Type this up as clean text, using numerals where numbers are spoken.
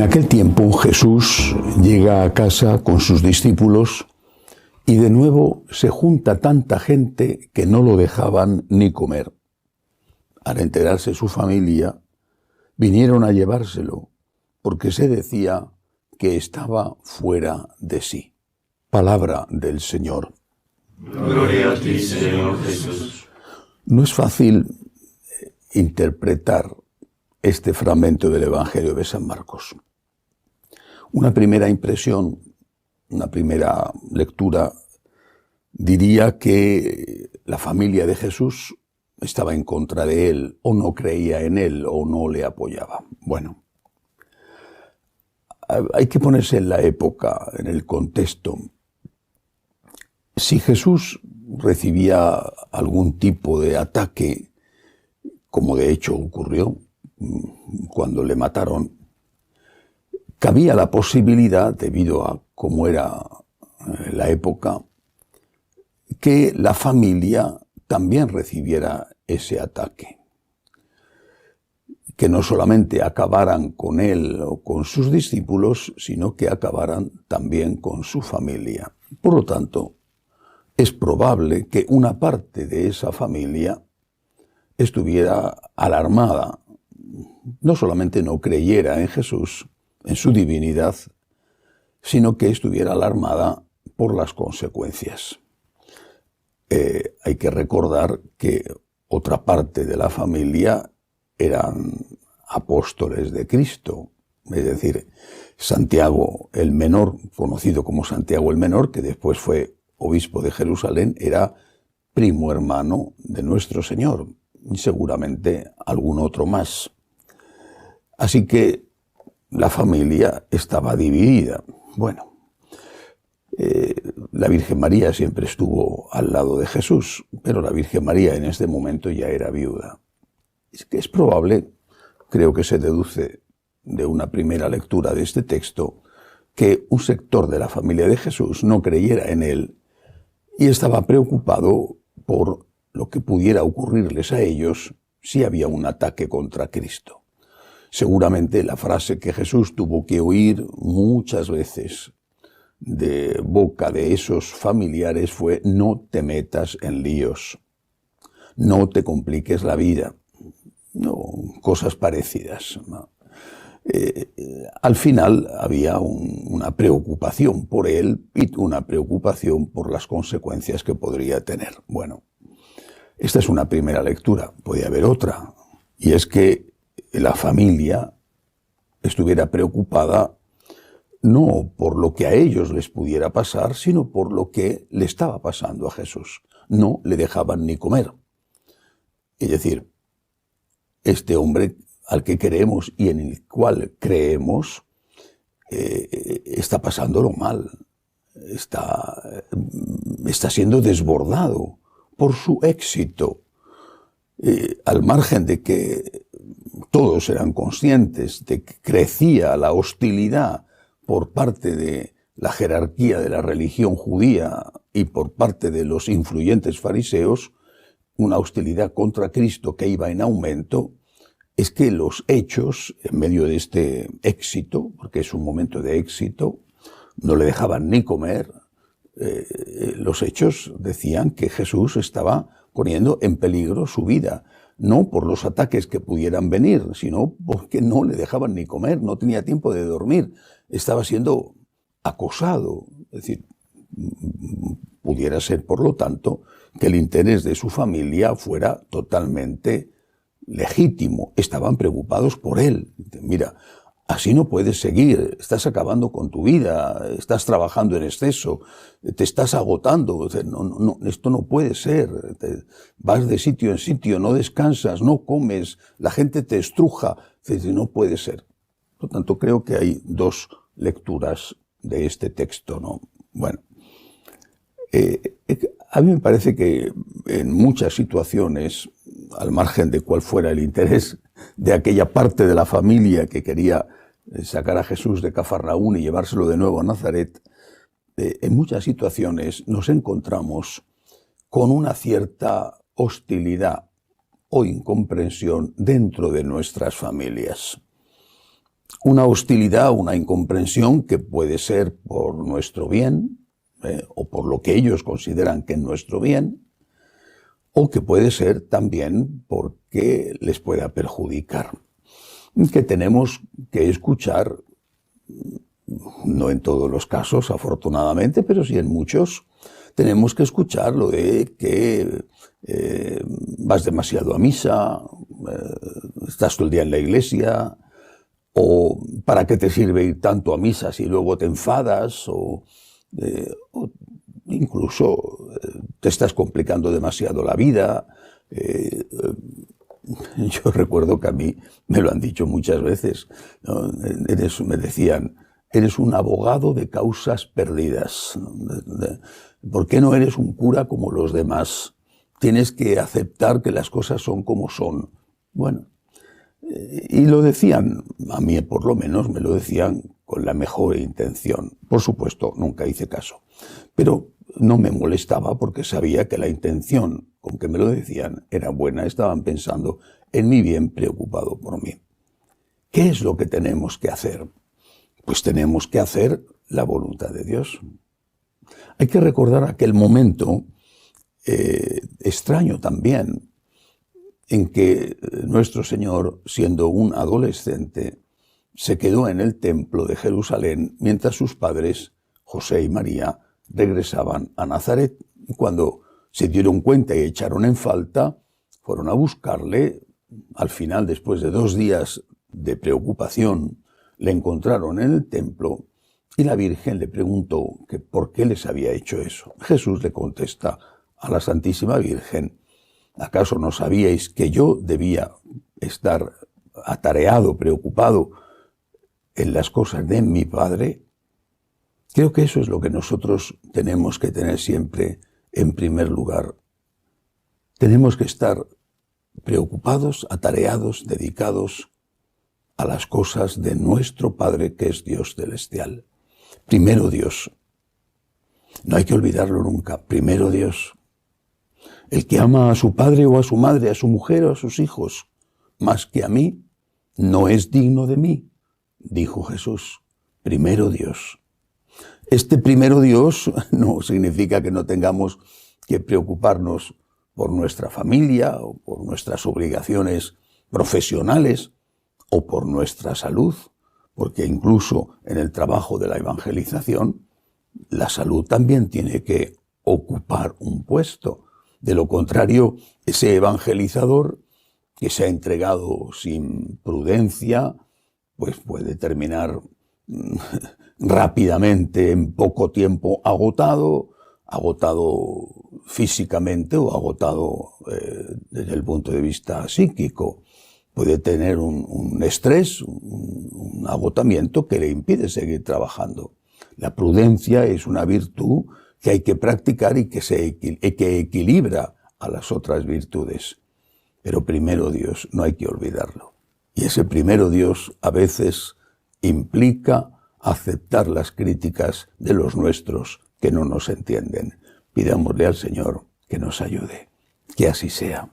aquel tiempo Jesús llega a casa con sus discípulos y de nuevo se junta tanta gente que no lo dejaban ni comer. Al enterarse su familia, vinieron a llevárselo, porque se decía que estaba fuera de sí. Palabra del Señor. Gloria a ti, Señor Jesús. No es fácil interpretar este fragmento del Evangelio de San Marcos. Una primera impresión, una primera lectura, diría que la familia de Jesús estaba en contra de él, o no creía en él, o no le apoyaba. Bueno, hay que ponerse en la época, en el contexto. Si Jesús recibía algún tipo de ataque, como de hecho ocurrió cuando le mataron, cabía la posibilidad, debido a cómo era la época, que la familia también recibiera ese ataque. Que no solamente acabaran con él o con sus discípulos, sino que acabaran también con su familia. Por lo tanto, es probable que una parte de esa familia estuviera alarmada. No solamente no creyera en Jesús, en su divinidad, sino que estuviera alarmada por las consecuencias. Hay que recordar que otra parte de la familia eran apóstoles de Cristo, es decir, Santiago el Menor, conocido como Santiago el Menor, que después fue obispo de Jerusalén, era primo hermano de nuestro Señor, y seguramente algún otro más. Así que la familia estaba dividida. Bueno, la Virgen María siempre estuvo al lado de Jesús, pero la Virgen María en este momento ya era viuda. Es probable, creo que se deduce de una primera lectura de este texto, que un sector de la familia de Jesús no creyera en él y estaba preocupado por lo que pudiera ocurrirles a ellos si había un ataque contra Cristo. Seguramente la frase que Jesús tuvo que oír muchas veces de boca de esos familiares fue: no te metas en líos, no te compliques la vida, no, cosas parecidas. Al final había una preocupación por él y una preocupación por las consecuencias que podría tener. Bueno, esta es una primera lectura, puede haber otra, y es que la familia estuviera preocupada no por lo que a ellos les pudiera pasar, sino por lo que le estaba pasando a Jesús. No le dejaban ni comer. Es decir, este hombre al que creemos y en el cual creemos está pasándolo mal. Está siendo desbordado por su éxito. Al margen de que todos eran conscientes de que crecía la hostilidad por parte de la jerarquía de la religión judía y por parte de los influyentes fariseos, una hostilidad contra Cristo que iba en aumento, es que los hechos, en medio de este éxito, porque es un momento de éxito, no le dejaban ni comer, los hechos decían que Jesús estaba poniendo en peligro su vida, no por los ataques que pudieran venir, sino porque no le dejaban ni comer, no tenía tiempo de dormir, estaba siendo acosado. Es decir, pudiera ser, por lo tanto, que el interés de su familia fuera totalmente legítimo. Estaban preocupados por él. Mira, así no puedes seguir, estás acabando con tu vida, estás trabajando en exceso, te estás agotando, no, esto no puede ser, vas de sitio en sitio, no descansas, no comes, la gente te estruja, no puede ser. Por lo tanto, creo que hay dos lecturas de este texto, ¿no? Bueno, a mí me parece que en muchas situaciones, al margen de cuál fuera el interés de aquella parte de la familia que quería sacar a Jesús de Cafarnaún y llevárselo de nuevo a Nazaret, en muchas situaciones nos encontramos con una cierta hostilidad o incomprensión dentro de nuestras familias. una hostilidad, una incomprensión que puede ser por nuestro bien, o por lo que ellos consideran que es nuestro bien, o que puede ser también porque les pueda perjudicar. Que tenemos que escuchar, no en todos los casos, afortunadamente, pero sí en muchos, tenemos que escuchar lo de que vas demasiado a misa, estás todo el día en la iglesia, o ¿para qué te sirve ir tanto a misa si luego te enfadas? O incluso te estás complicando demasiado la vida. Yo recuerdo que a mí me lo han dicho muchas veces, ¿no? Me decían, eres un abogado de causas perdidas. ¿Por qué no eres un cura como los demás? Tienes que aceptar que las cosas son como son. Bueno, y lo decían, a mí por lo menos me lo decían con la mejor intención. Por supuesto, nunca hice caso. Pero no me molestaba porque sabía que la intención con que me lo decían era buena. Estaban pensando en mi bien, preocupado por mí. ¿Qué es lo que tenemos que hacer? Pues tenemos que hacer la voluntad de Dios. Hay que recordar aquel momento extraño también, en que nuestro Señor, siendo un adolescente, se quedó en el templo de Jerusalén mientras sus padres, José y María, regresaban a Nazaret. Y cuando se dieron cuenta y echaron en falta, fueron a buscarle. Al final, después de 2 días de preocupación, le encontraron en el templo y la Virgen le preguntó que por qué les había hecho eso. Jesús le contesta a la Santísima Virgen: ¿acaso no sabíais que yo debía estar atareado, preocupado en las cosas de mi Padre? Creo que eso es lo que nosotros tenemos que tener siempre en primer lugar. Tenemos que estar preocupados, atareados, dedicados a las cosas de nuestro Padre, que es Dios celestial. Primero Dios. No hay que olvidarlo nunca. Primero Dios. El que ama a su padre o a su madre, a su mujer o a sus hijos, más que a mí, no es digno de mí, dijo Jesús. Primero Dios. Este primero Dios no significa que no tengamos que preocuparnos por nuestra familia o por nuestras obligaciones profesionales o por nuestra salud, porque incluso en el trabajo de la evangelización, la salud también tiene que ocupar un puesto. De lo contrario, ese evangelizador que se ha entregado sin prudencia, pues puede terminar rápidamente, en poco tiempo, agotado físicamente o agotado desde el punto de vista psíquico. Puede tener un estrés, un agotamiento que le impide seguir trabajando. La prudencia es una virtud que hay que practicar y que equilibra a las otras virtudes. Pero primero Dios, no hay que olvidarlo. Y ese primero Dios a veces implica aceptar las críticas de los nuestros que no nos entienden. Pidámosle al Señor que nos ayude. Que así sea.